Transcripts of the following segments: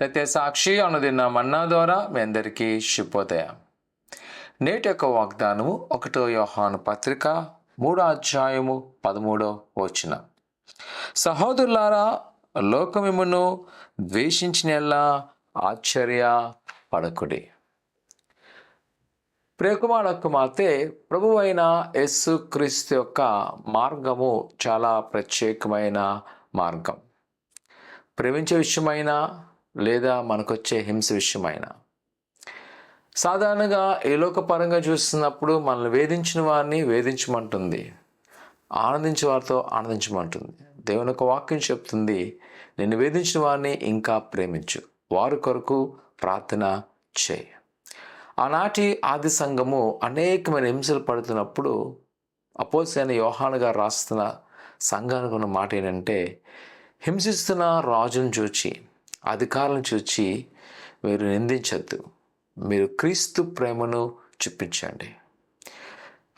నిత్య సాక్షి అనుదిన మన్నా ద్వారా మీ అందరికీ శుభోదయం. నేటి యొక్క వాగ్దానము 1 యోహాను పత్రిక 3:13. సహోదరులారా, లోకం మిమ్మును ద్వేషించినెల్లా ఆశ్చర్య పడకుడి. ప్రియకుమార కుమార్తె, ప్రభువు అయిన యేసు క్రీస్తు యొక్క మార్గము చాలా ప్రత్యేకమైన మార్గం. ప్రేమించే విషయమైనా లేదా మనకొచ్చే హింస విషయమైనా, సాధారణంగా ఏ లోకపరంగా చూస్తున్నప్పుడు మనల్ని వేధించిన వారిని వేధించమంటుంది, ఆనందించే వారితో ఆనందించమంటుంది. దేవుని యొక్క వాక్యం చెప్తుంది, నిన్ను వేధించిన వారిని ఇంకా ప్రేమించు, వారి కొరకు ప్రార్థన చేయి. ఆనాటి ఆది సంఘము అనేకమైన హింసలు పడుతున్నప్పుడు అపోస్తలుడైన యోహాను గారు రాస్తున్న సంఘానికి ఉన్న మాట ఏంటంటే, హింసిస్తున్న రాజును చూచి, అధికారులను చూచి మీరు నిందించద్దు, మీరు క్రీస్తు ప్రేమను చూపించండి.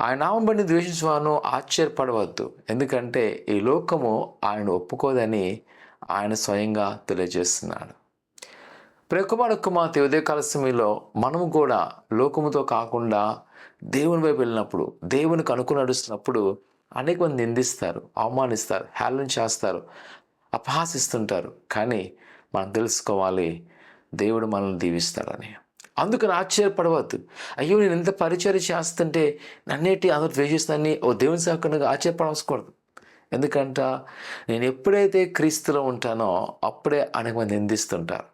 ఆయన నామం ద్వేషించేవాను ఆశ్చర్యపడవద్దు, ఎందుకంటే ఈ లోకము ఆయన ఒప్పుకోదని ఆయన స్వయంగా తెలియజేస్తున్నాడు. ప్రియకుమార కుమార్తె, ఉదయకాల సమయంలో మనము కూడా లోకముతో కాకుండా దేవుని వైపు వెళ్ళినప్పుడు, దేవునికి అనుకుని నడుస్తున్నప్పుడు అనేక మంది నిందిస్తారు, అవమానిస్తారు, హేళన చేస్తారు, అపహాసిస్తుంటారు. కానీ మనం తెలుసుకోవాలి, దేవుడు మనల్ని దీవిస్తాడని. అందుకని ఆశ్చర్యపడవద్దు. అయ్యో, నేను ఎంత పరిచర్య చేస్తుంటే నన్నేటి అందరూ ద్వేషిస్తానని ఓ దేవుని సేవకునిగా ఆశ్చర్యపడవలసి. ఎందుకంట నేను ఎప్పుడైతే క్రీస్తులో ఉంటానో అప్పుడే అనేక మంది నిందిస్తుంటారు.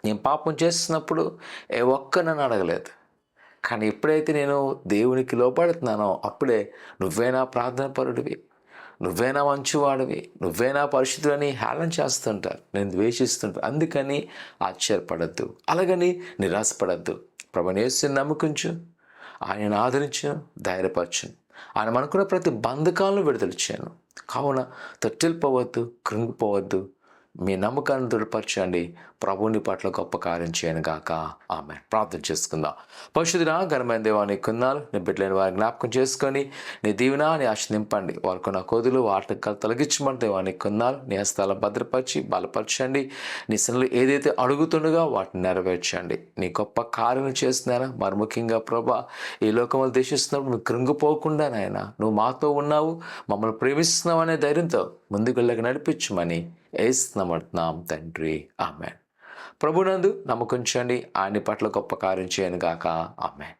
నేను పాపం చేస్తున్నప్పుడు ఏ ఒక్క నన్ను అడగలేదు, కానీ ఎప్పుడైతే నేను దేవునికి లోపడుతున్నానో అప్పుడే నువ్వేనా ప్రార్థన పరుడివి, నువ్వేనా మంచివాడివి, నువ్వేనా పరిశుద్ధులని హేళన చేస్తుంటారు, నేను ద్వేషిస్తుంటాను. అందుకని ఆశ్చర్యపడద్దు, అలాగని నిరాశపడద్దు. ప్రభువైన యేసుని నమ్ముకుంచు, ఆయనను ఆదరించు, ధైర్యపరచు. ఆయన మనకున్న ప్రతి బంధకాలను విడుదల చేయను. కావున తొట్టిల్లిపోవద్దు, కృంగిపోవద్దు. మీ నమ్మకాన్ని దృఢపరచండి. ప్రభుని పట్ల గొప్ప కార్యం చేయను గాక. ఆమె ప్రార్థన చేసుకుందాం. పరిశుద్ధుడా, ఘనమైన దేవా, నీ కొందనాలు. నీ బిడ్డలేని వారి జ్ఞాపకం చేసుకొని నీ దీవెన, నీ ఆశ నింపండి. వారికి నా కోదులు ఆటంకాలు తొలగించమంటే దేవా, నీ కొందనాలు. నీ హస్తాలను భద్రపరిచి బలపరచండి. నీ సన్నిధిలో ఏదైతే అడుగుతుండగా వాటిని నెరవేర్చండి. నీ గొప్ప కార్యం చేస్తున్నారా. మరి ముఖ్యంగా ప్రభా, ఈ లోకంలో దేశిస్తున్నప్పుడు నువ్వు కృంగిపోకుండా నాయన, నువ్వు మాతో ఉన్నావు, మమ్మల్ని ప్రేమిస్తున్నావు అనే ధైర్యంతో ముందుకు వెళ్ళక నడిపించమని ఏసునామమున తండ్రి, ఆమెన్. ప్రభునందు నమ్మకంచండి, ఆయన పట్ల గొప్ప కార్యం చేయను గాక. ఆమెన్.